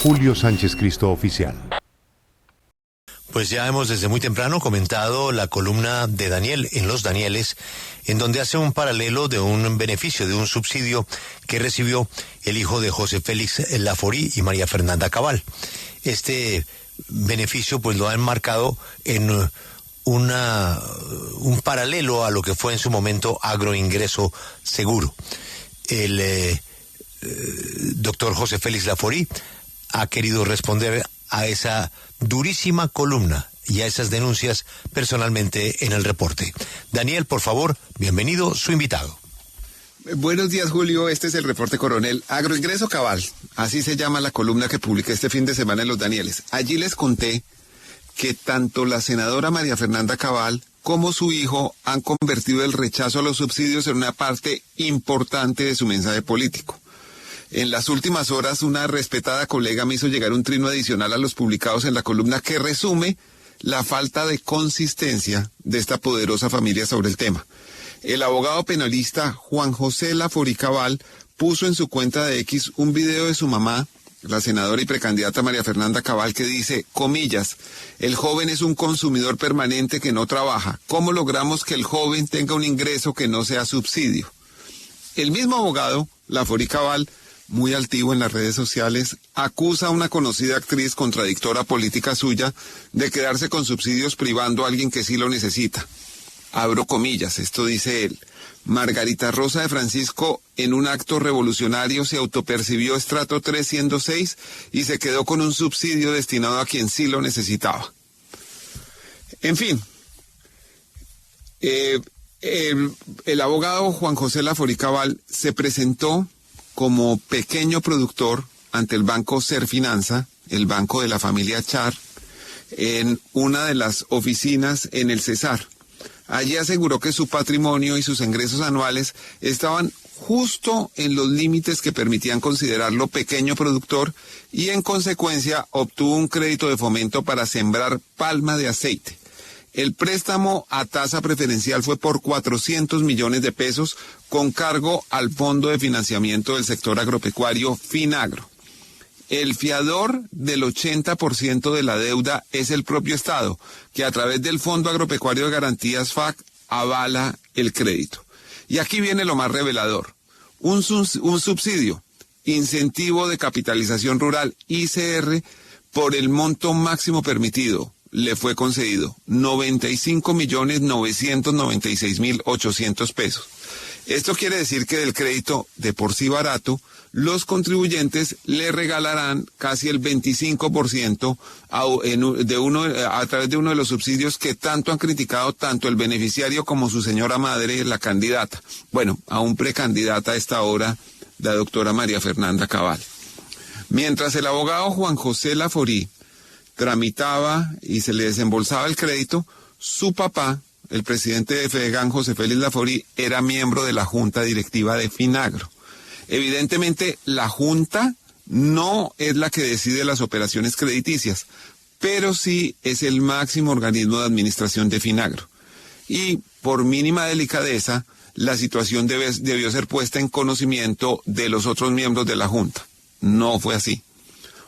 @Julio Sánchez Cristo Oficial. Pues ya hemos desde muy temprano comentado la columna de Daniel en Los Danieles, en donde hace un paralelo de un beneficio, de un subsidio que recibió el hijo de José Félix Laforí y María Fernanda Cabal. Este beneficio pues lo ha enmarcado en un paralelo a lo que fue en su momento Agroingreso Seguro. El doctor José Félix Laforí ha querido responder a esa durísima columna y a esas denuncias personalmente en el reporte. Daniel, por favor, bienvenido, su invitado. Buenos días, Julio. Este es el reporte coronel. Agroingreso Cabal, así se llama la columna que publiqué este fin de semana en Los Danieles. Allí les conté que tanto la senadora María Fernanda Cabal como su hijo han convertido el rechazo a los subsidios en una parte importante de su mensaje político. En las últimas horas, una respetada colega me hizo llegar un trino adicional a los publicados en la columna que resume la falta de consistencia de esta poderosa familia sobre el tema. El abogado penalista Juan José Laforí Cabal puso en su cuenta de X un video de su mamá, la senadora y precandidata María Fernanda Cabal, que dice, comillas, el joven es un consumidor permanente que no trabaja. ¿Cómo logramos que el joven tenga un ingreso que no sea subsidio? El mismo abogado, Laforí Cabal, muy altivo en las redes sociales, acusa a una conocida actriz contradictora política suya de quedarse con subsidios privando a alguien que sí lo necesita. Abro comillas, esto dice él. Margarita Rosa de Francisco, en un acto revolucionario, se autopercibió estrato 3 siendo 6 y se quedó con un subsidio destinado a quien sí lo necesitaba. En fin, el abogado Juan José Laforí Cabal se presentó como pequeño productor ante el banco Serfinanza, el banco de la familia Char, en una de las oficinas en el Cesar. Allí aseguró que su patrimonio y sus ingresos anuales estaban justo en los límites que permitían considerarlo pequeño productor y en consecuencia obtuvo un crédito de fomento para sembrar palma de aceite. El préstamo a tasa preferencial fue por 400 millones de pesos con cargo al Fondo de Financiamiento del Sector Agropecuario Finagro. El fiador del 80% de la deuda es el propio Estado, que a través del Fondo Agropecuario de Garantías FAC avala el crédito. Y aquí viene lo más revelador. Un subsidio, incentivo de capitalización rural, ICR, por el monto máximo permitido, le fue concedido 95.996.800 pesos. Esto quiere decir que del crédito de por sí barato, los contribuyentes le regalarán casi el 25% a través de uno de los subsidios que tanto han criticado tanto el beneficiario como su señora madre, la candidata. Bueno, aún precandidata a esta hora, la doctora María Fernanda Cabal. Mientras el abogado Juan José Laforí tramitaba y se le desembolsaba el crédito, su papá, el presidente de Fedegan, José Félix Laforí, era miembro de la junta directiva de Finagro. Evidentemente, la junta no es la que decide las operaciones crediticias, pero sí es el máximo organismo de administración de Finagro. Y por mínima delicadeza, la situación debió ser puesta en conocimiento de los otros miembros de la junta. No fue así.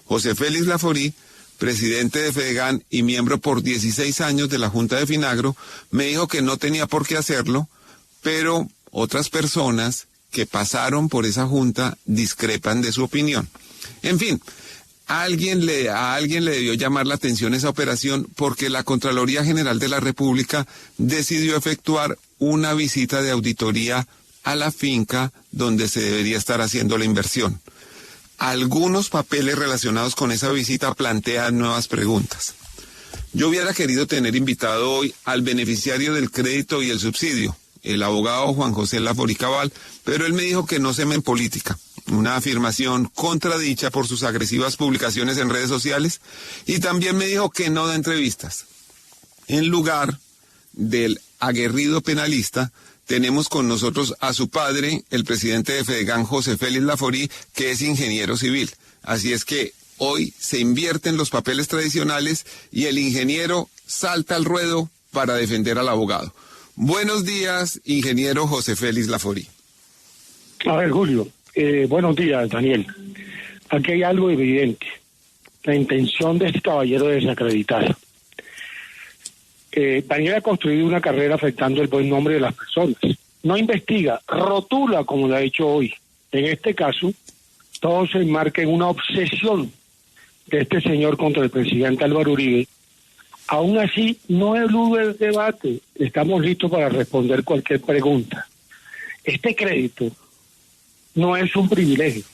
José Félix Laforí, presidente de Fedegan y miembro por 16 años de la Junta de Finagro, me dijo que no tenía por qué hacerlo, pero otras personas que pasaron por esa junta discrepan de su opinión. En fin, a alguien le debió llamar la atención esa operación porque la Contraloría General de la República decidió efectuar una visita de auditoría a la finca donde se debería estar haciendo la inversión. Algunos papeles relacionados con esa visita plantean nuevas preguntas. Yo hubiera querido tener invitado hoy al beneficiario del crédito y el subsidio, el abogado Juan José Laforí Cabal, pero él me dijo que no se me en política, una afirmación contradicha por sus agresivas publicaciones en redes sociales, y también me dijo que no da entrevistas. En lugar del aguerrido penalista, tenemos con nosotros a su padre, el presidente de Fedegan, José Félix Laforí, que es ingeniero civil. Así es que hoy se invierten los papeles tradicionales y el ingeniero salta al ruedo para defender al abogado. Buenos días, ingeniero José Félix Laforí. A ver, Julio, buenos días, Daniel. aquí hay algo evidente. La intención de este caballero de desacreditar. Daniel ha construido una carrera afectando el buen nombre de las personas. No investiga, rotula como lo ha hecho hoy. En este caso, todo se enmarca en una obsesión de este señor contra el presidente Álvaro Uribe. Aún así, no elude el debate. Estamos listos para responder cualquier pregunta. Este crédito no es un privilegio.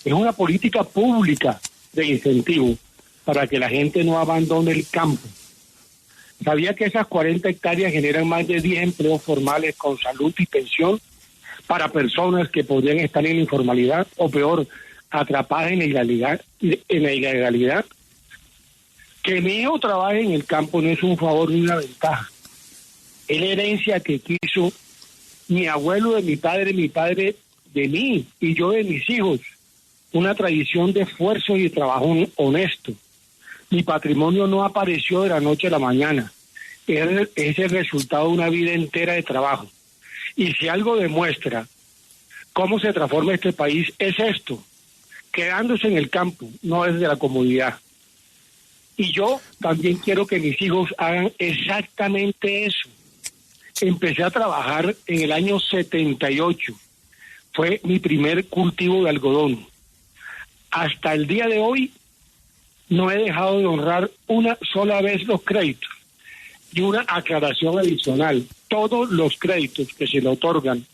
Es una política pública de incentivo para que la gente no abandone el campo. ¿Sabía que esas 40 hectáreas generan más de 10 empleos formales con salud y pensión para personas que podrían estar en la informalidad o peor, atrapadas en la ilegalidad? Que mi hijo trabaje en el campo no es un favor ni una ventaja. Es la herencia que quiso mi abuelo de mi padre de mí y yo de mis hijos. Una tradición de esfuerzo y de trabajo honesto. Mi patrimonio no apareció de la noche a la mañana. Es el resultado de una vida entera de trabajo. Y si algo demuestra cómo se transforma este país, es esto. Quedándose en el campo, no desde la comodidad. Y yo también quiero que mis hijos hagan exactamente eso. Empecé a trabajar en el año 78. Fue mi primer cultivo de algodón. Hasta el día de hoy no he dejado de honrar una sola vez los créditos. Y una aclaración adicional, todos los créditos que se le otorgan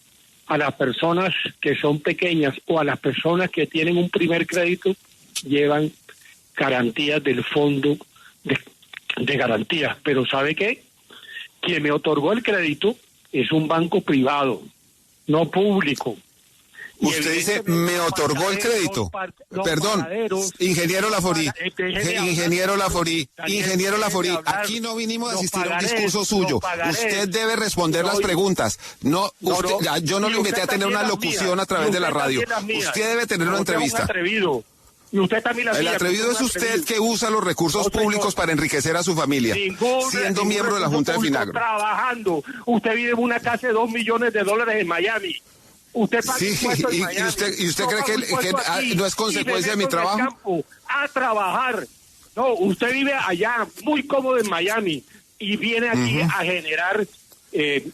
a las personas que son pequeñas o a las personas que tienen un primer crédito llevan garantías del fondo de garantías. Pero ¿sabe qué? Quien me otorgó el crédito es un banco privado, no público. Usted dice, me otorgó el crédito. Perdón, ingeniero Laforí, aquí no vinimos a asistir a un discurso suyo. Usted debe responder las preguntas. No, yo no lo invité a tener una locución a través de la radio. Usted debe tener una entrevista. Y usted también el atrevido es usted que usa los recursos públicos para enriquecer a su familia, siendo miembro de la Junta de Finagro. Trabajando. Usted vive en una casa de $2 millones en Miami. Usted paga impuestos en Miami. ¿Y usted cree que no es consecuencia de mi trabajo? Campo, a trabajar. No, usted vive allá, muy cómodo en Miami, y viene aquí a generar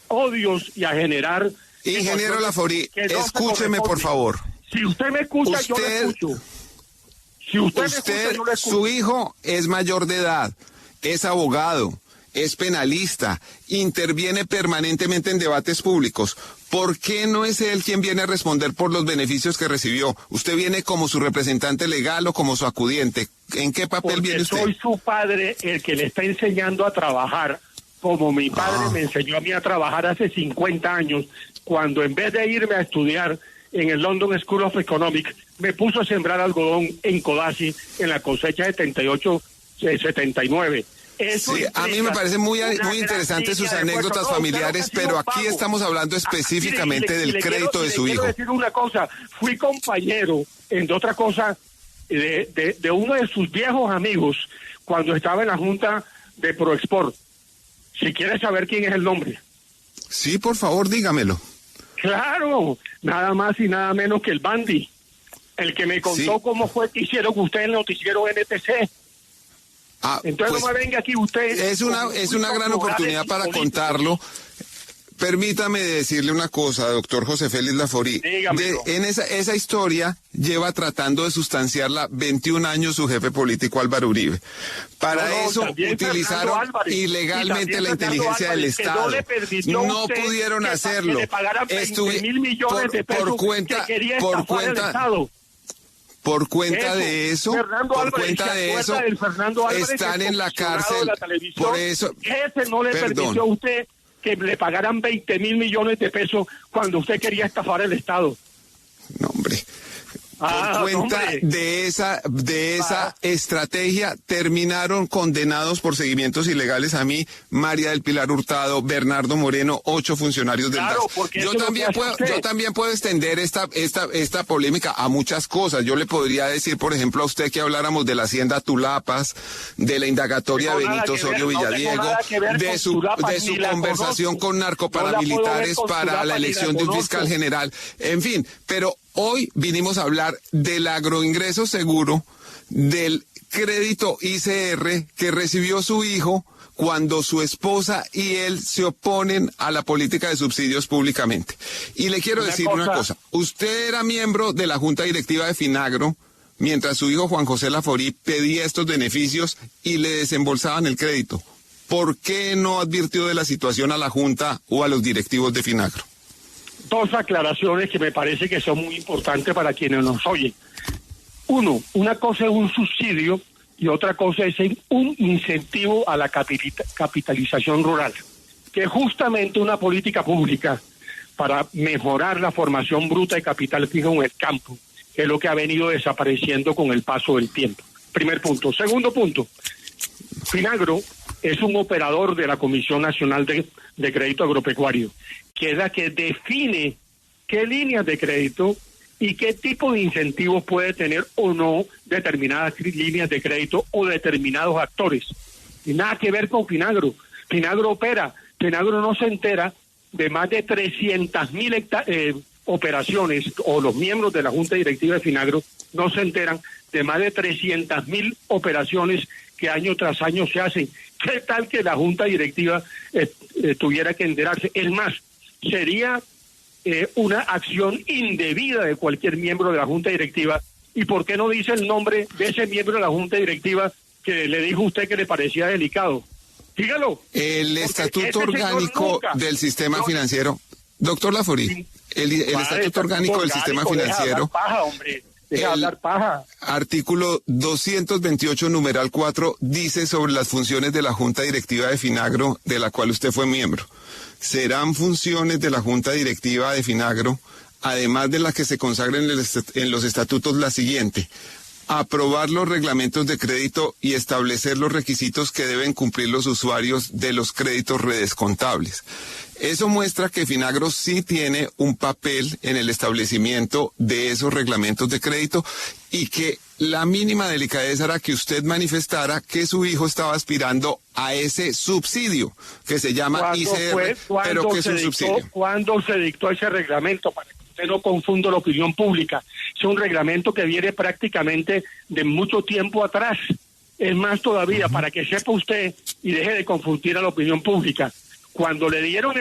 odios y a generar... Ingeniero Laforí, escúcheme por favor. Si usted me escucha, yo le escucho. Si usted me escucha, yo le escucho. Su hijo es mayor de edad, es abogado, es penalista, interviene permanentemente en debates públicos. ¿Por qué no es él quien viene a responder por los beneficios que recibió? ¿Usted viene como su representante legal o como su acudiente? ¿En qué papel viene usted? Soy su padre el que le está enseñando a trabajar, como mi padre me enseñó a mí a trabajar hace 50 años, cuando en vez de irme a estudiar en el London School of Economics, me puso a sembrar algodón en Codazzi en la cosecha de 78-79. Sí, a mí me parece muy interesantes sus anécdotas familiares, pero aquí estamos hablando específicamente del crédito de su hijo. Quiero decir una cosa, fui compañero en otra cosa de uno de sus viejos amigos cuando estaba en la Junta de Proexport. Si quiere saber quién es el nombre. Sí, por favor, dígamelo. Claro, nada más y nada menos que el Bandy, el que me contó cómo fue que hicieron usted en el noticiero NTC. Entonces no me venga aquí usted. Es una gran oportunidad para contarlo. Permítame decirle una cosa, doctor José Félix Laforí. En esa historia lleva tratando de sustanciarla 21 años su jefe político Álvaro Uribe. Para eso utilizaron ilegalmente la inteligencia del Estado. No pudieron hacerlo. Por cuenta de eso, están en la cárcel. Por eso, ese no le permitió a usted que le pagaran 20.000 millones de pesos cuando usted quería estafar el Estado. No, hombre. Por cuenta de esa estrategia terminaron condenados por seguimientos ilegales a mí, María del Pilar Hurtado, Bernardo Moreno, 8 funcionarios del DAS. Yo también puedo extender esta polémica a muchas cosas. Yo le podría decir, por ejemplo, a usted que habláramos de la Hacienda Tulapas, de la indagatoria de Benito Osorio Villadiego, de su conversación con narcoparamilitares para la elección de un fiscal general. En fin, pero Hoy vinimos a hablar del agroingreso seguro, del crédito ICR que recibió su hijo cuando su esposa y él se oponen a la política de subsidios públicamente. Y le quiero decir una cosa. Usted era miembro de la Junta Directiva de Finagro mientras su hijo Juan José Laforí pedía estos beneficios y le desembolsaban el crédito. ¿Por qué no advirtió de la situación a la Junta o a los directivos de Finagro? Dos aclaraciones que me parece que son muy importantes para quienes nos oyen. Uno, una cosa es un subsidio y otra cosa es un incentivo a la capitalización rural, que es justamente una política pública para mejorar la formación bruta de capital fijo en el campo, que es lo que ha venido desapareciendo con el paso del tiempo. Primer punto. Segundo punto, Finagro es un operador de la Comisión Nacional de Crédito Agropecuario, que es la que define qué líneas de crédito y qué tipo de incentivos puede tener o no determinadas líneas de crédito o determinados actores. Y nada que ver con Finagro. Finagro opera. Finagro no se entera de más de 300.000 operaciones, o los miembros de la Junta Directiva de Finagro no se enteran de más de 300.000 operaciones que año tras año se hacen. ¿Qué tal que la Junta Directiva tuviera que enterarse? Es más, sería una acción indebida de cualquier miembro de la Junta Directiva. ¿Y por qué no dice el nombre de ese miembro de la Junta Directiva que le dijo a usted que le parecía delicado? Dígalo. El estatuto orgánico del sistema financiero. Doctor Laforí, el estatuto orgánico del sistema financiero. Deja hablar paja. Artículo 228, numeral 4, dice sobre las funciones de la Junta Directiva de Finagro, de la cual usted fue miembro. Serán funciones de la Junta Directiva de Finagro, además de las que se consagren en los estatutos, la siguiente: aprobar los reglamentos de crédito y establecer los requisitos que deben cumplir los usuarios de los créditos redescontables. Eso muestra que Finagro sí tiene un papel en el establecimiento de esos reglamentos de crédito y que la mínima delicadeza era que usted manifestara que su hijo estaba aspirando a ese subsidio que se llama ICR, pero que es un subsidio. ¿Cuándo se dictó ese reglamento? Para que usted no confunda la opinión pública. Es un reglamento que viene prácticamente de mucho tiempo atrás. Es más todavía, para que sepa usted y deje de confundir a la opinión pública. Cuando le dieron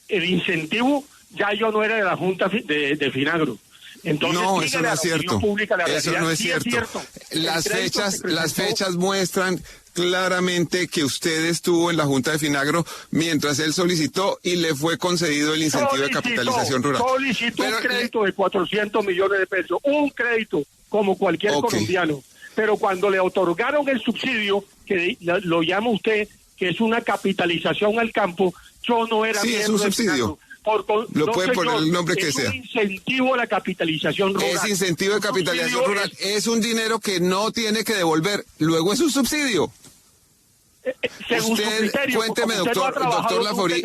el incentivo, ya yo no era de la Junta de Finagro. Entonces, no, eso no es cierto. Eso no es cierto. Las fechas muestran claramente que usted estuvo en la Junta de Finagro mientras él solicitó y le fue concedido el incentivo de capitalización rural. Solicitó un crédito de 400 millones de pesos, un crédito como cualquier colombiano. Pero cuando le otorgaron el subsidio, que lo llama usted, que es una capitalización al campo, yo no era miembro. Sí, es un subsidio. Lo puede poner el nombre que sea. Es un incentivo a la capitalización rural. Es incentivo de capitalización rural. Es un dinero que no tiene que devolver. Luego es un subsidio. Según usted, su criterio, cuénteme, doctor Laforí.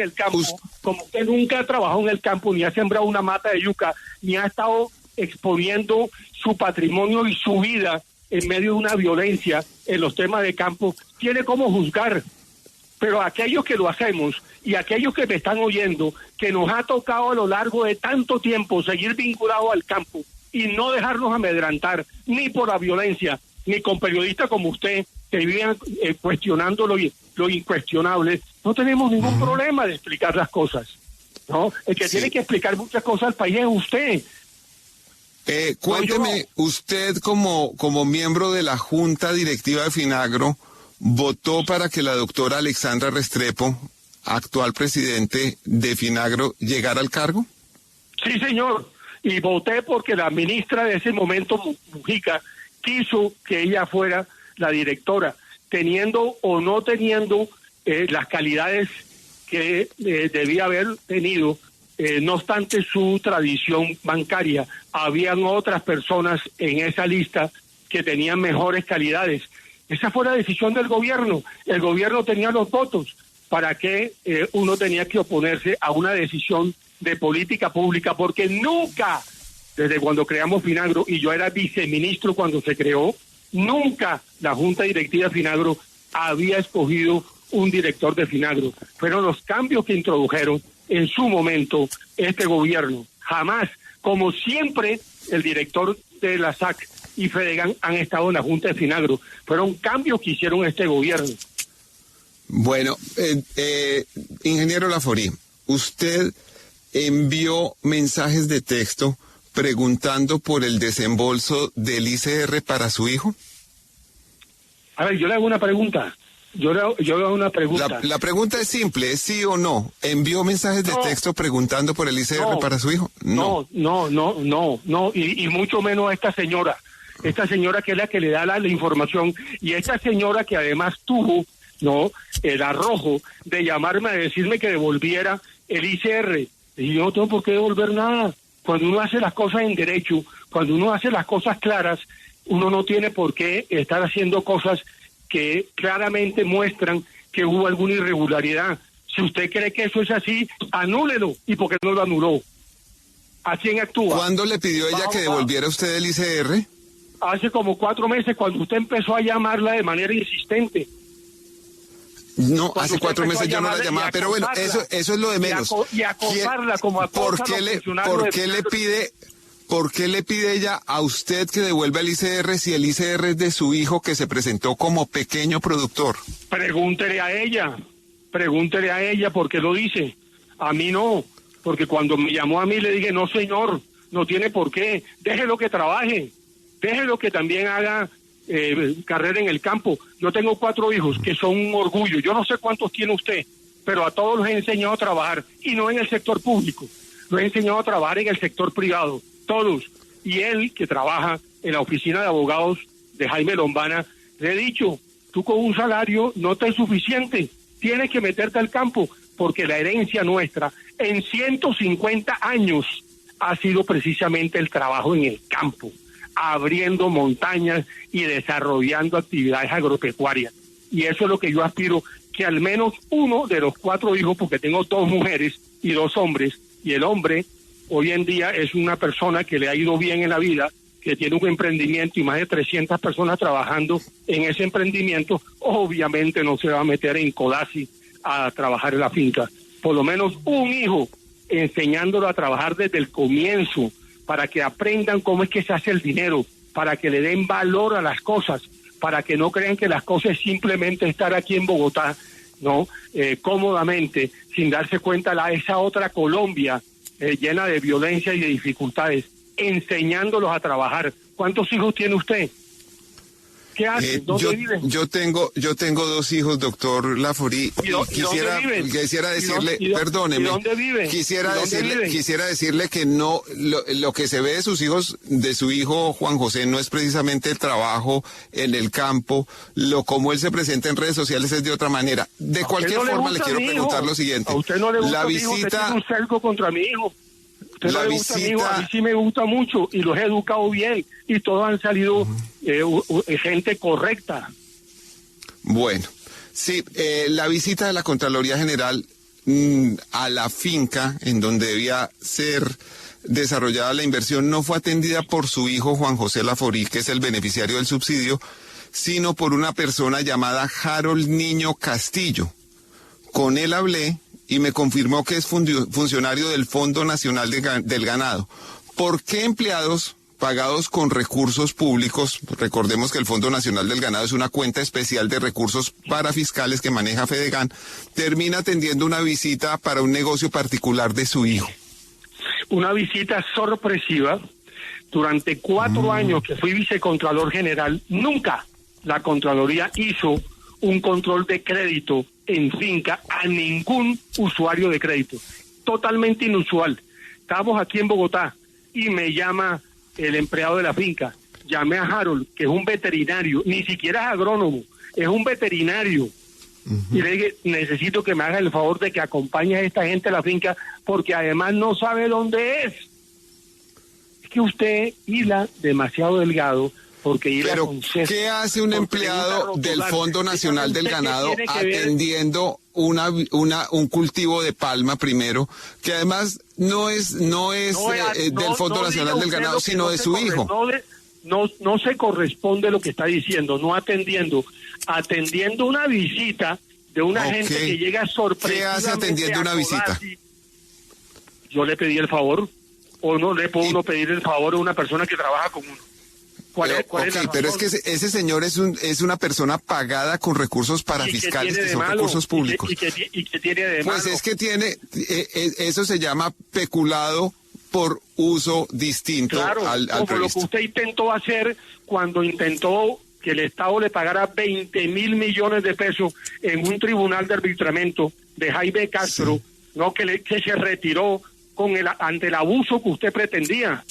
Como usted nunca ha trabajado en el campo, ni ha sembrado una mata de yuca, ni ha estado exponiendo su patrimonio y su vida en medio de una violencia en los temas de campo, tiene cómo juzgar. Pero aquellos que lo hacemos y aquellos que me están oyendo, que nos ha tocado a lo largo de tanto tiempo seguir vinculados al campo y no dejarnos amedrantar ni por la violencia, ni con periodistas como usted, que vivían cuestionando lo incuestionable, no tenemos ningún problema de explicar las cosas, ¿no? El que tiene que explicar muchas cosas al país es usted. Cuénteme, usted como miembro de la Junta Directiva de Finagro, ¿votó para que la doctora Alexandra Restrepo, actual presidente de Finagro, llegara al cargo? Sí, señor, y voté porque la ministra de ese momento, Mujica, quiso que ella fuera la directora, teniendo o no teniendo las calidades que debía haber tenido. No obstante su tradición bancaria, habían otras personas en esa lista que tenían mejores calidades. Esa fue la decisión del gobierno. El gobierno tenía los votos. ¿Para qué uno tenía que oponerse a una decisión de política pública? Porque nunca, desde cuando creamos Finagro, y yo era viceministro cuando se creó, nunca la Junta Directiva de Finagro había escogido un director de Finagro. Fueron los cambios que introdujeron en su momento este gobierno. Jamás Como siempre, el director de la SAC y Fedegan han estado en la Junta de Finagro. Fueron cambios que hicieron este gobierno. Bueno, ingeniero Laforí, usted envió mensajes de texto preguntando por el desembolso del ICR para su hijo. A ver, yo le hago una pregunta. Yo le hago una pregunta. La pregunta es simple, ¿es sí o no? ¿Envió mensajes de texto preguntando por el ICR para su hijo? No, y mucho menos a esta señora que es la que le da la información, y esta señora que además tuvo el arrojo de llamarme a decirme que devolviera el ICR, y yo no tengo por qué devolver nada. Cuando uno hace las cosas en derecho, cuando uno hace las cosas claras, uno no tiene por qué estar haciendo cosas que claramente muestran que hubo alguna irregularidad. Si usted cree que eso es así, anúlelo. ¿Y por qué no lo anuló? ¿A quién actúa? ¿Cuándo le pidió ella que devolviera usted el ICR? Hace como 4 meses, cuando usted empezó a llamarla de manera insistente. No, hace 4 meses yo no la llamaba, pero bueno, eso es lo de menos. Y acosarla como acosa a los funcionarios. ¿Por qué le pide ella a usted que devuelva el ICR si el ICR es de su hijo que se presentó como pequeño productor? Pregúntele a ella por qué lo dice. A mí no, porque cuando me llamó a mí le dije, no señor, no tiene por qué, déjelo que trabaje, déjelo que también haga carrera en el campo. Yo tengo 4 hijos que son un orgullo, yo no sé cuántos tiene usted, pero a todos los he enseñado a trabajar, y no en el sector público, los he enseñado a trabajar en el sector privado. Todos. Y él, que trabaja en la oficina de abogados de Jaime Lombana, le he dicho, tú con un salario no te es suficiente, tienes que meterte al campo, porque la herencia nuestra en 150 años ha sido precisamente el trabajo en el campo, abriendo montañas y desarrollando actividades agropecuarias. Y eso es lo que yo aspiro, que al menos uno de los 4 hijos, porque tengo 2 mujeres y 2 hombres, y el hombre hoy en día es una persona que le ha ido bien en la vida, que tiene un emprendimiento y más de 300 personas trabajando en ese emprendimiento, obviamente no se va a meter en Codazzi a trabajar en la finca. Por lo menos un hijo enseñándolo a trabajar desde el comienzo, para que aprendan cómo es que se hace el dinero, para que le den valor a las cosas, para que no crean que las cosas es simplemente estar aquí en Bogotá, cómodamente, sin darse cuenta esa otra Colombia, llena de violencia y de dificultades, enseñándolos a trabajar. ¿Cuántos hijos tiene usted? ¿Qué hace? ¿Dónde vive? Yo tengo 2 hijos, doctor Laforí, y quisiera decirle, perdóneme, ¿dónde vive? Quisiera decirle que no, lo que se ve de sus hijos, de su hijo Juan José, no es precisamente el trabajo en el campo, como él se presenta en redes sociales es de otra manera. De cualquier forma le quiero preguntar lo siguiente. A usted no le gusta la mi hijo, visita, usted tiene un cerco contra mi hijo. Usted no la le gusta visita, a mi hijo, a mí sí me gusta mucho y los he educado bien y todos han salido gente correcta. Bueno, sí, la visita de la Contraloría General a la finca en donde debía ser desarrollada la inversión no fue atendida por su hijo Juan José Laforí, que es el beneficiario del subsidio, sino por una persona llamada Harold Niño Castillo. Con él hablé y me confirmó que es funcionario del Fondo Nacional del Ganado. ¿Por qué empleados pagados con recursos públicos, recordemos que el Fondo Nacional del Ganado es una cuenta especial de recursos parafiscales que maneja Fedegan, termina atendiendo una visita para un negocio particular de su hijo? Una visita sorpresiva. Durante 4 años que fui vicecontralor general, nunca la Contraloría hizo un control de crédito en finca a ningún usuario de crédito. Totalmente inusual. Estamos aquí en Bogotá y me llama el empleado de la finca. Llamé a Harold, que es un veterinario, ni siquiera es agrónomo, es un veterinario. Y le dije, necesito que me haga el favor de que acompañe a esta gente a la finca, porque además no sabe dónde es. Es que usted hila demasiado delgado, porque hila con cesto. ¿Qué hace un empleado del Fondo Nacional del Ganado atendiendo un cultivo de palma primero, que además no es del Fondo Nacional del Ganado, sino de su hijo? No se corresponde lo que está diciendo, no atendiendo una visita de una gente que llega sorpresivamente. ¿Qué hace atendiendo una visita? Yo le pedí el favor o no le puede uno pedir el favor a una persona que trabaja con uno. ¿Cuál es la razón? Pero es que ese señor es una persona pagada con recursos parafiscales, que son recursos públicos. ¿Y que tiene de malo? Pues es que eso se llama peculado por uso distinto claro, al como previsto. lo que usted intentó hacer cuando intentó que el Estado le pagara 20.000 millones de pesos en un tribunal de arbitramiento de Jaime Castro, sí. ¿No? Que se retiró ante el abuso que usted pretendía.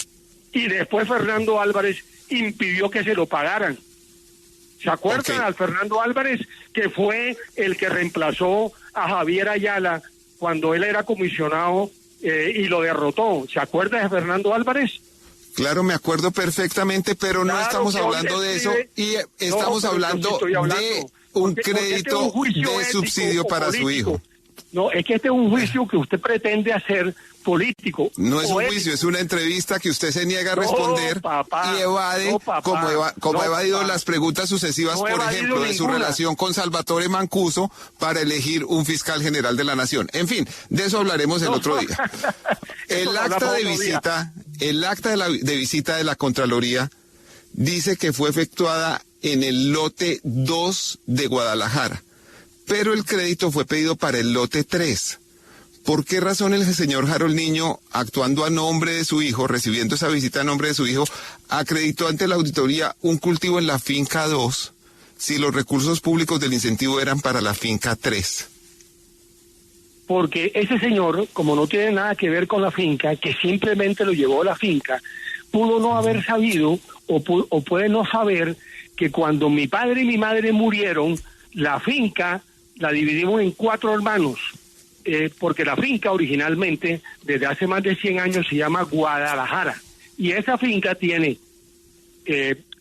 Y después Fernando Álvarez impidió que se lo pagaran. ¿Se acuerdan al Fernando Álvarez, que fue el que reemplazó a Javier Ayala cuando él era comisionado y lo derrotó? ¿Se acuerda de Fernando Álvarez? Claro, me acuerdo perfectamente, pero no estamos hablando de eso y estamos hablando de un crédito de subsidio para su hijo. No, es que este es un juicio que usted pretende hacer político. No es un juicio, es una entrevista que usted se niega a responder y evade, como ha evadido las preguntas sucesivas, por ejemplo, de su relación con Salvatore Mancuso para elegir un fiscal general de la Nación. En fin, de eso hablaremos el otro día. El acta de visita de la Contraloría dice que fue efectuada en el lote 2 de Guadalajara, pero el crédito fue pedido para el lote 3. ¿Por qué razón el señor Harold Niño, actuando a nombre de su hijo, recibiendo esa visita a nombre de su hijo, acreditó ante la auditoría un cultivo en la finca 2, si los recursos públicos del incentivo eran para la finca 3? Porque ese señor, como no tiene nada que ver con la finca, que simplemente lo llevó a la finca, pudo no haber sabido o puede no saber que cuando mi padre y mi madre murieron, la finca la dividimos en 4 hermanos. Porque la finca originalmente, desde hace más de 100 años, se llama Guadalajara. Y esa finca tiene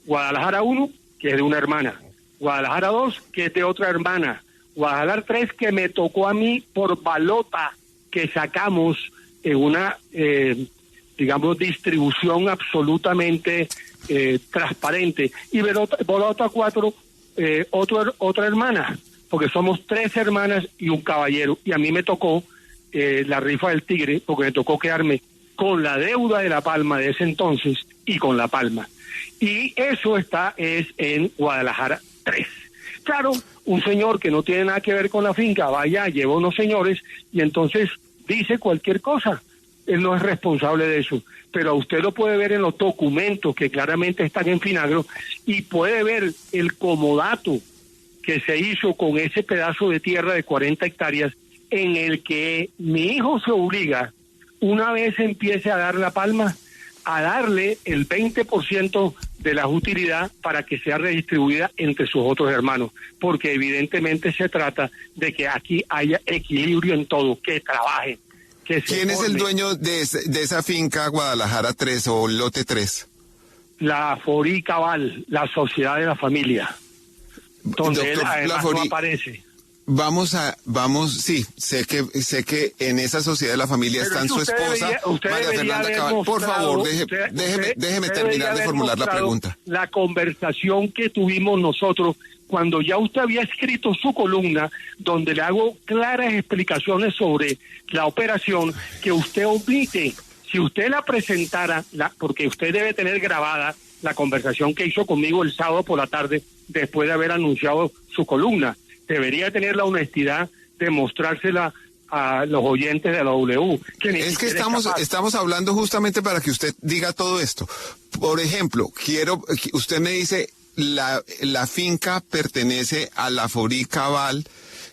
Guadalajara 1, que es de una hermana, Guadalajara 2, que es de otra hermana, Guadalajara 3, que me tocó a mí por balota, que sacamos en una, digamos, distribución absolutamente transparente. Y balota 4, otra hermana, porque somos 3 hermanas y un caballero, y a mí me tocó la rifa del tigre, porque me tocó quedarme con la deuda de La Palma de ese entonces y con La Palma. Y eso es en Guadalajara 3. Claro, un señor que no tiene nada que ver con la finca, vaya, lleva unos señores y entonces dice cualquier cosa. Él no es responsable de eso, pero usted lo puede ver en los documentos que claramente están en Finagro y puede ver el comodato que se hizo con ese pedazo de tierra de 40 hectáreas en el que mi hijo se obliga, una vez empiece a dar La Palma, a darle el 20% de la utilidad para que sea redistribuida entre sus otros hermanos, porque evidentemente se trata de que aquí haya equilibrio en todo, que trabajen. ¿Quién es el dueño de esa finca Guadalajara 3 o lote 3? La Forí Cabal, la sociedad de la familia, donde Doctor él además no aparece. Sí, sé que en esa sociedad de la familia están su esposa, María Fernanda Cabal. Por favor, déjeme terminar de formular la pregunta. La conversación que tuvimos nosotros cuando ya usted había escrito su columna, donde le hago claras explicaciones sobre la operación que usted omite. Si usted la presentara, porque usted debe tener grabada la conversación que hizo conmigo el sábado por la tarde, después de haber anunciado su columna, debería tener la honestidad de mostrársela a los oyentes de la W. Es que estamos hablando justamente para que usted diga todo esto. Por ejemplo, usted me dice, la finca pertenece a la Forí Cabal,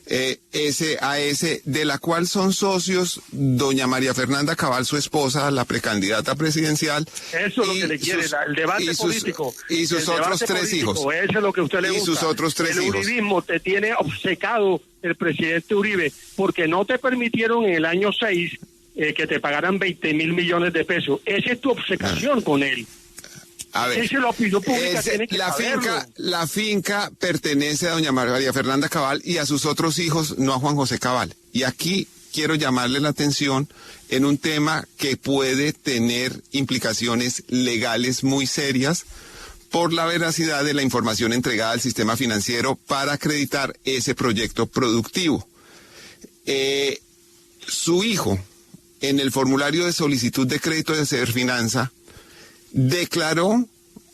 SAS, de la cual son socios doña María Fernanda Cabal, su esposa, la precandidata presidencial. Eso es lo que le quiere, el debate político. Y sus otros 3 hijos. Eso es lo que a usted le gusta. Y sus otros 3 hijos. El uribismo te tiene obcecado el presidente Uribe, porque no te permitieron en el año 6 que te pagaran 20.000 millones de pesos. Esa es tu obcecación con él. A ver, ese lo pidió pública, tiene que la finca pertenece a doña María Fernanda Cabal y a sus otros hijos, no a Juan José Cabal. Y aquí quiero llamarle la atención en un tema que puede tener implicaciones legales muy serias por la veracidad de la información entregada al sistema financiero para acreditar ese proyecto productivo. Su hijo, en el formulario de solicitud de crédito de Serfinanza,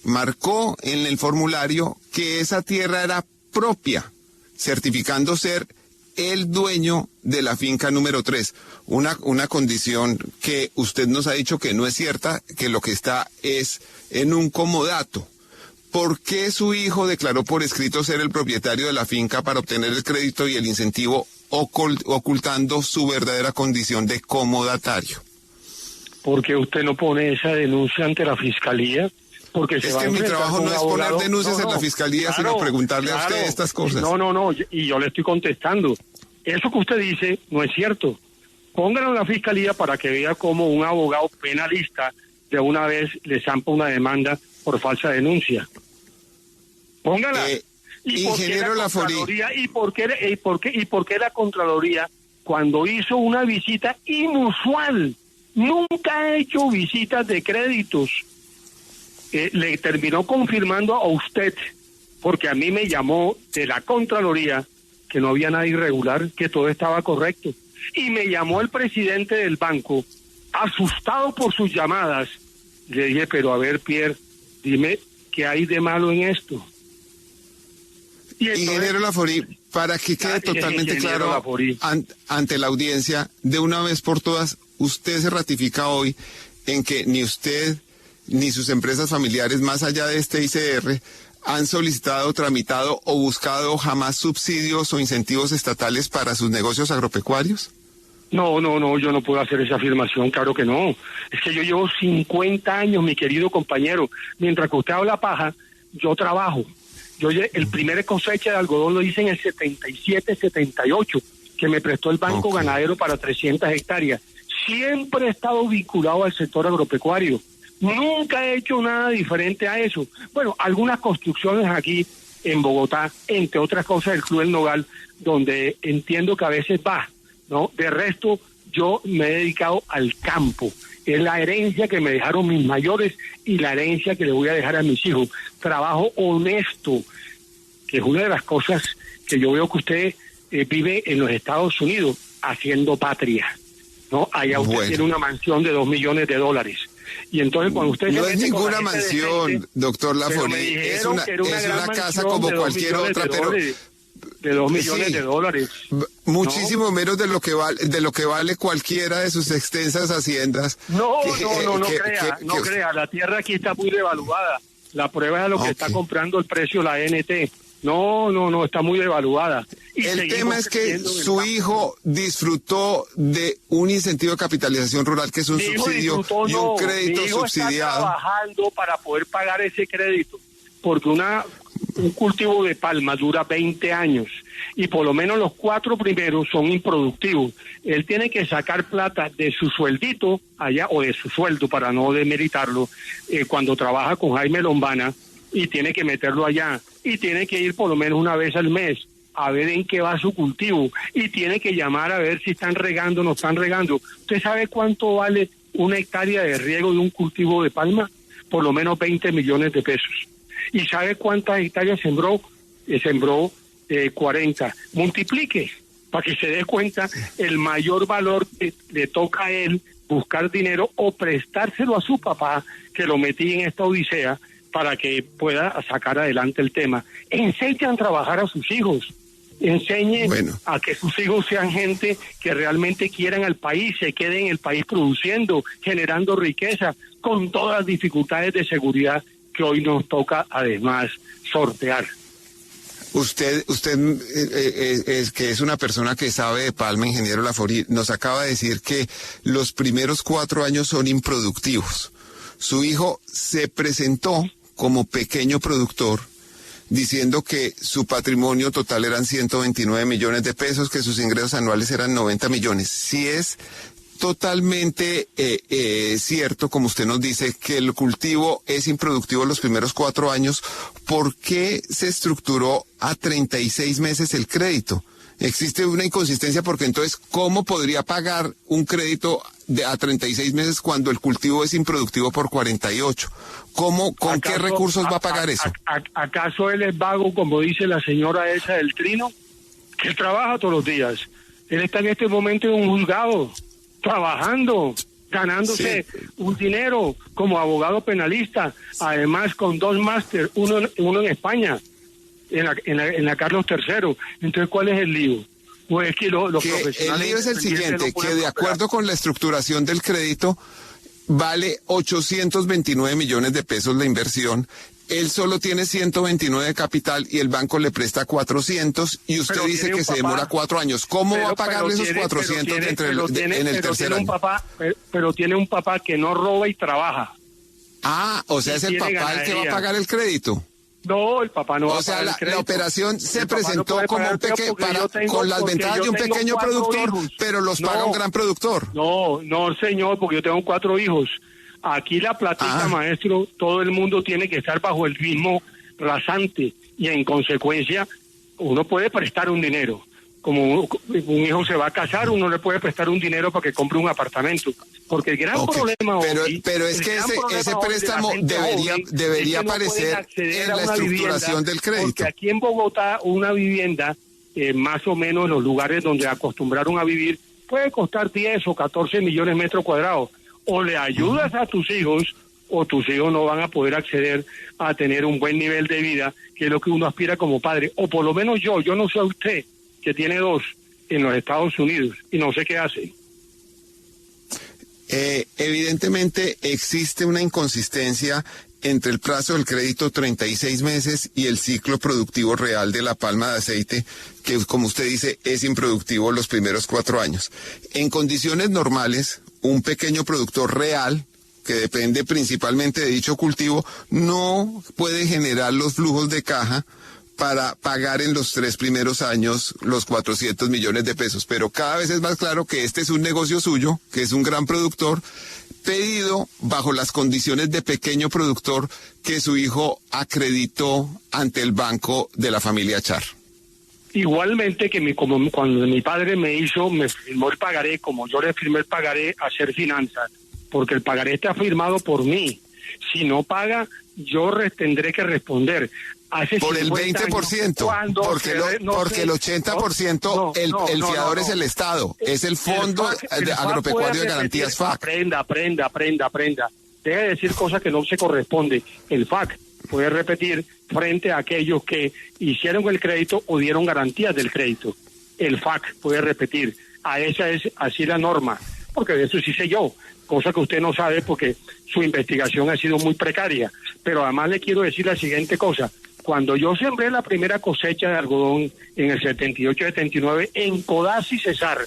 marcó en el formulario que esa tierra era propia, certificando ser el dueño de la finca número 3. Una condición que usted nos ha dicho que no es cierta, que lo que está es en un comodato. ¿Por qué su hijo declaró por escrito ser el propietario de la finca para obtener el crédito y el incentivo, ocultando su verdadera condición de comodatario? Porque usted no pone esa denuncia ante la fiscalía, porque es que mi trabajo no es poner denuncias en la fiscalía, sino preguntarle a usted estas cosas. No, y yo le estoy contestando. Eso que usted dice no es cierto. Póngalo en la fiscalía para que vea cómo un abogado penalista de una vez le zampa una demanda por falsa denuncia. Póngala. Ingeniero Laforí. ¿Y por qué la Contraloría, cuando hizo una visita inusual, nunca ha hecho visitas de créditos, le terminó confirmando a usted, porque a mí me llamó de la Contraloría que no había nada irregular, que todo estaba correcto, y me llamó el presidente del banco, asustado por sus llamadas? Le dije, pero a ver, Pierre, dime qué hay de malo en esto. Ingeniero Laforí, para que quede totalmente claro ante la audiencia, de una vez por todas, usted se ratifica hoy en que ni usted ni sus empresas familiares, más allá de este ICR, han solicitado, tramitado o buscado jamás subsidios o incentivos estatales para sus negocios agropecuarios. No, yo no puedo hacer esa afirmación, claro que no. Es que yo llevo 50 años, mi querido compañero. Mientras que usted habla paja, yo trabajo. El primer cosecha de algodón lo hice en el 77, 78, que me prestó el Banco Ganadero para 300 hectáreas. Siempre he estado vinculado al sector agropecuario. Nunca he hecho nada diferente a eso. Bueno, algunas construcciones aquí en Bogotá, entre otras cosas, el Club El Nogal, donde entiendo que a veces va, ¿no? De resto, yo me he dedicado al campo. Es la herencia que me dejaron mis mayores y la herencia que le voy a dejar a mis hijos. Trabajo honesto, que es una de las cosas que yo veo que usted vive en los Estados Unidos, haciendo patria, ¿no? Allá usted tiene una mansión de $2 millones. Y entonces cuando usted... No es ninguna mansión, doctor Laforí, es una casa como cualquier otra, pero... De $2 millones. Muchísimo menos de lo que vale cualquiera de sus extensas haciendas. No crea, la tierra aquí está muy devaluada. La prueba es a lo que está comprando el precio la NT. No, está muy devaluada. Y el tema es que su hijo disfrutó de un incentivo de capitalización rural, que es un subsidio y un crédito subsidiado. Está trabajando para poder pagar ese crédito, porque un cultivo de palma dura 20 años y por lo menos los 4 primeros son improductivos. Él tiene que sacar plata de su sueldito allá, o de su sueldo para no demeritarlo, cuando trabaja con Jaime Lombana, y tiene que meterlo allá y tiene que ir por lo menos una vez al mes a ver en qué va su cultivo y tiene que llamar a ver si están regando o no están regando. ¿Usted sabe cuánto vale una hectárea de riego de un cultivo de palma? Por lo menos 20 millones de pesos. ¿Y sabe cuántas hectáreas sembró? Sembró 40. Multiplique, para que se dé cuenta el mayor valor que le toca a él buscar dinero o prestárselo a su papá, que lo metí en esta odisea, para que pueda sacar adelante el tema. Enseñan a trabajar a sus hijos. Enseñen a que sus hijos sean gente que realmente quieran al país, se queden en el país produciendo, generando riqueza, con todas las dificultades de seguridad que hoy nos toca además sortear. Usted es que es una persona que sabe de palma, ingeniero Laforí, nos acaba de decir que los primeros 4 años son improductivos. Su hijo se presentó como pequeño productor, diciendo que su patrimonio total eran 129 millones de pesos, que sus ingresos anuales eran 90 millones. Si es totalmente cierto, como usted nos dice, que el cultivo es improductivo los primeros 4 años, ¿por qué se estructuró a 36 meses el crédito? Existe una inconsistencia, porque entonces, ¿cómo podría pagar un crédito a 36 meses cuando el cultivo es improductivo por 48? ¿Con qué recursos va a pagar eso? ¿Acaso él es vago, como dice la señora esa del Trino? Que él trabaja todos los días. Él está en este momento en un juzgado. trabajando, ganándose un dinero como abogado penalista, además con 2 máster, uno en España, en la Carlos III. Entonces, ¿cuál es el lío? Pues es que los profesionales... El lío es el siguiente, que de acuerdo con la estructuración del crédito, vale 829 millones de pesos la inversión. Él solo tiene 129 de capital y el banco le presta 400 y usted dice que se demora 4 años. ¿Cómo va a pagarle esos 400 en el tercer año? Pero tiene un papá que no roba y trabaja. Ah, o sea, es el papá el que va a pagar el crédito. No, el papá no va a O pagar el sea, crédito. la operación se presentó no como con las ventajas de un pequeño productor, pero los paga un gran productor. No, señor, porque yo tengo 4 hijos. Aquí la platica, maestro, todo el mundo tiene que estar bajo el mismo rasante y en consecuencia uno puede prestar un dinero. Como un hijo se va a casar, uno le puede prestar un dinero para que compre un apartamento. Porque el gran problema hoy... Pero es que ese préstamo debería aparecer en la estructuración del crédito. Porque aquí en Bogotá una vivienda, más o menos en los lugares donde acostumbraron a vivir, puede costar 10 o 14 millones de metros cuadrados. O le ayudas a tus hijos, o tus hijos no van a poder acceder a tener un buen nivel de vida, que es lo que uno aspira como padre. O por lo menos yo no sé a usted, que tiene 2 en los Estados Unidos, y no sé qué hace. Evidentemente existe una inconsistencia entre el plazo del crédito 36 meses y el ciclo productivo real de la palma de aceite, que como usted dice es improductivo los primeros 4 años. En condiciones normales, un pequeño productor real, que depende principalmente de dicho cultivo, no puede generar los flujos de caja para pagar en los 3 primeros años los 400 millones de pesos. Pero cada vez es más claro que este es un negocio suyo, que es un gran productor, pedido bajo las condiciones de pequeño productor que su hijo acreditó ante el banco de la familia Char. Igualmente que cuando mi padre me firmó el pagaré, como yo le firmé el pagaré a Hacer Finanzas, porque el pagaré está firmado por mí. Si no paga, yo tendré que responder. Por el 20%, porque el 80% el fiador es el Estado, es el Fondo Agropecuario de Garantías FAC. Aprenda. Deje de decir cosas que no se corresponden. El FAC puede repetir frente a aquellos que hicieron el crédito o dieron garantías del crédito. El FAC puede repetir. Esa es así la norma, porque de eso sí sé yo, cosa que usted no sabe porque su investigación ha sido muy precaria. Pero además le quiero decir la siguiente cosa. Cuando yo sembré la primera cosecha de algodón en el 78-79 en Codazzi Cesar,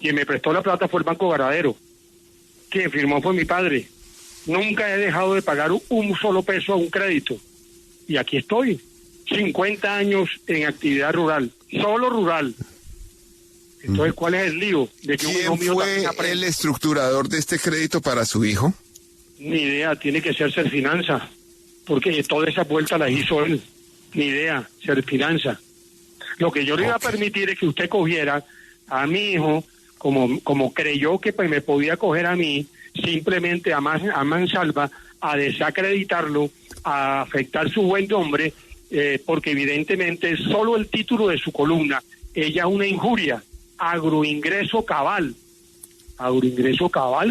quien me prestó la plata fue el Banco Ganadero, quien firmó fue mi padre. Nunca he dejado de pagar un solo peso a un crédito. Y aquí estoy, 50 años en actividad rural, solo rural. Entonces, ¿cuál es el lío? De que ¿Quién fue el estructurador de este crédito para su hijo? Ni idea, tiene que ser Serfinanza, porque toda esa vuelta la hizo él. Ni idea, Serfinanza. Lo que yo le iba a permitir es que usted cogiera a mi hijo, como creyó que pues, me podía coger a mí, simplemente a mansalva, a desacreditarlo, a afectar su buen nombre, porque evidentemente solo el título de su columna, ella es una injuria, agroingreso cabal,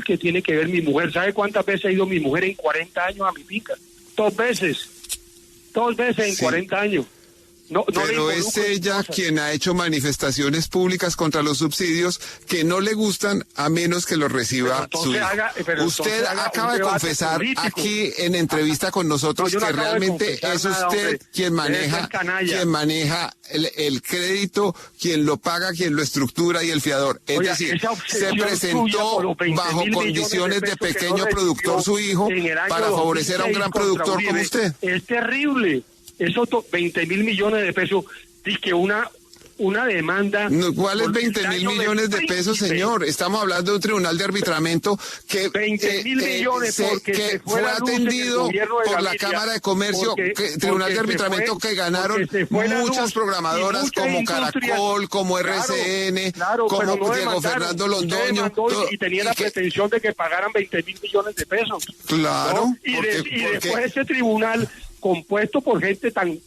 que tiene que ver mi mujer. ¿Sabe cuántas veces ha ido mi mujer en 40 años a mi finca? 2 veces en 40 años. No, pero es ella quien ha hecho manifestaciones públicas contra los subsidios que no le gustan a menos que los reciba su hijo. Usted acaba de confesar político aquí en entrevista con nosotros que realmente es usted quien maneja el crédito, quien lo paga, quien lo estructura y el fiador. Es decir, se presentó bajo condiciones de pequeño productor su hijo para favorecer a un gran productor como usted. Es terrible. Esos 20.000 millones de pesos, dice que una demanda... ¿Cuáles 20.000 millones de pesos, señor? Estamos hablando de un tribunal de arbitramiento que 20.000 millones que fue atendido por la Cámara de Comercio, tribunal de arbitramiento que ganaron muchas programadoras como Caracol, como RCN, como Diego Fernando Londoño. Y tenía la pretensión de que pagaran 20.000 millones de pesos. Claro. ¿No? Y después ese tribunal, compuesto por gente tan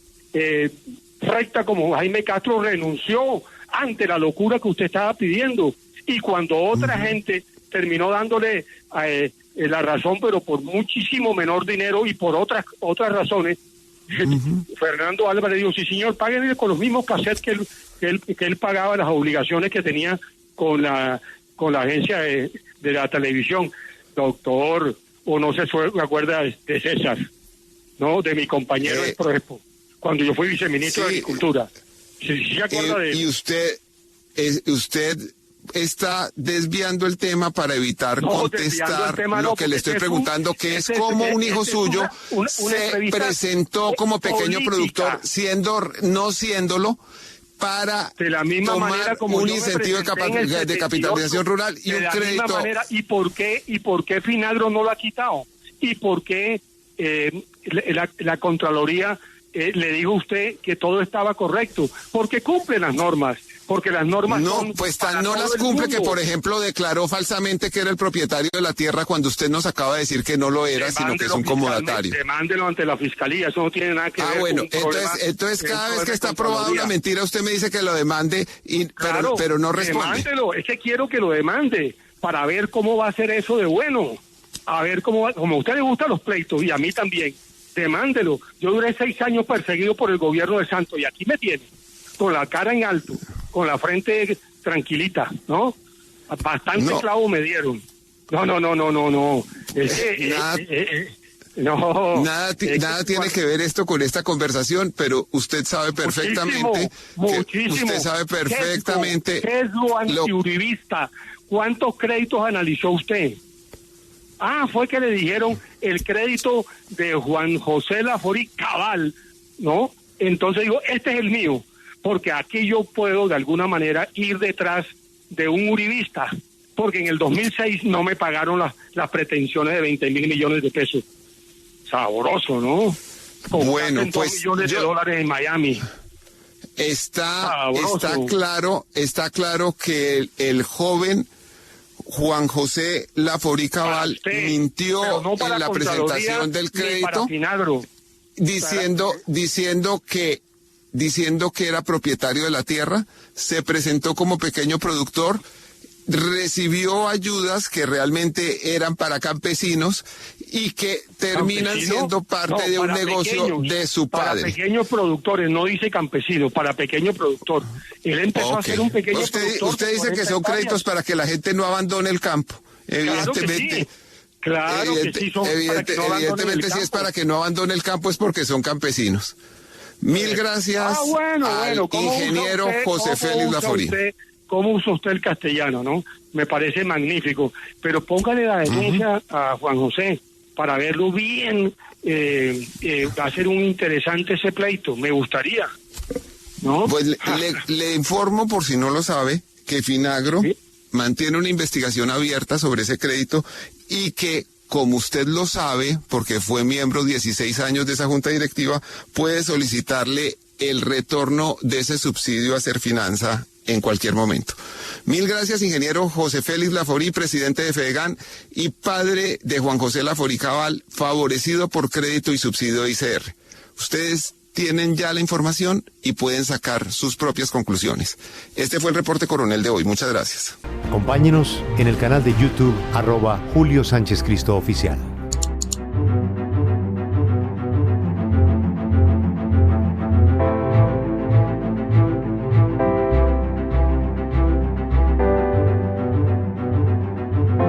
recta como Jaime Castro, renunció ante la locura que usted estaba pidiendo. Y cuando otra gente terminó dándole la razón, pero por muchísimo menor dinero y por otras razones, Fernando Álvarez dijo, sí señor, páguenle con los mismos cassettes que él pagaba las obligaciones que tenía con la agencia de la televisión. Doctor, o no se acuerda de César, ¿no? De mi compañero de Proexpo, cuando yo fui viceministro de Agricultura. ¿Sí se acuerda de eso? Y usted está desviando el tema para evitar contestar lo que le estoy preguntando, que es cómo un hijo suyo se presentó como pequeño productor, no siéndolo, para de la misma tomar manera como un incentivo de capitalización rural y un crédito. ¿Y por qué Finagro no lo ha quitado? ¿Y por qué la Contraloría le dijo a usted que todo estaba correcto? Porque cumple las normas. Porque las normas no, pues tan no las cumple que, por ejemplo, declaró falsamente que era el propietario de la tierra cuando usted nos acaba de decir que no lo era, sino que es un comodatario. Demándelo ante la fiscalía, eso no tiene nada que ver bueno, con entonces cada vez que está probada una mentira, usted me dice que lo demande, pero no responde. Demándelo, es que quiero que lo demande para ver cómo va a ser eso de bueno. A ver cómo va, como a usted le gustan los pleitos y a mí también. Demándelo. Yo duré 6 años perseguido por el gobierno de Santos y aquí me tiene, con la cara en alto, con la frente tranquilita, ¿no? Bastante clavo me dieron. No. Nada tiene que ver esto con esta conversación, pero usted sabe perfectamente. Muchísimo. Usted sabe perfectamente. ¿Qué es lo antiuribista? ¿Cuántos créditos analizó usted? Fue que le dijeron el crédito de Juan José Laforí cabal, ¿no? Entonces digo, este es el mío, porque aquí yo puedo de alguna manera ir detrás de un uribista, porque en el 2006 no me pagaron las pretensiones de 20,000 millones de pesos. Sabroso, ¿no? Bueno, pues millones de dólares en Miami. Está claro que el joven Juan José Laforí Cabal mintió en la presentación del crédito, diciendo que era propietario de la tierra, se presentó como pequeño productor, recibió ayudas que realmente eran para campesinos y que terminan siendo parte de un negocio de su padre. Para pequeños productores, no dice campesino, para pequeño productor. Él empezó a ser un pequeño productor. Usted dice que son créditos para que la gente no abandone el campo. Evidentemente. Claro que sí, evidentemente si es para que no abandone el campo es porque son campesinos. Mil gracias al ingeniero José Félix Laforí. ¿Cómo usa usted el castellano, no? Me parece magnífico. Pero póngale la denuncia a Juan José para verlo bien. Va a ser un interesante ese pleito, me gustaría, ¿no? Pues le informo, por si no lo sabe, que Finagro mantiene una investigación abierta sobre ese crédito y que, como usted lo sabe, porque fue miembro 16 años de esa junta directiva, puede solicitarle el retorno de ese subsidio a Serfinanza en cualquier momento. Mil gracias, ingeniero José Félix Laforí, presidente de FEDEGAN y padre de Juan José Laforí Cabal, favorecido por crédito y subsidio de ICR. Ustedes tienen ya la información y pueden sacar sus propias conclusiones. Este fue el Reporte Coronel de hoy. Muchas gracias. Acompáñenos en el canal de YouTube @Julio Sánchez Cristo Oficial.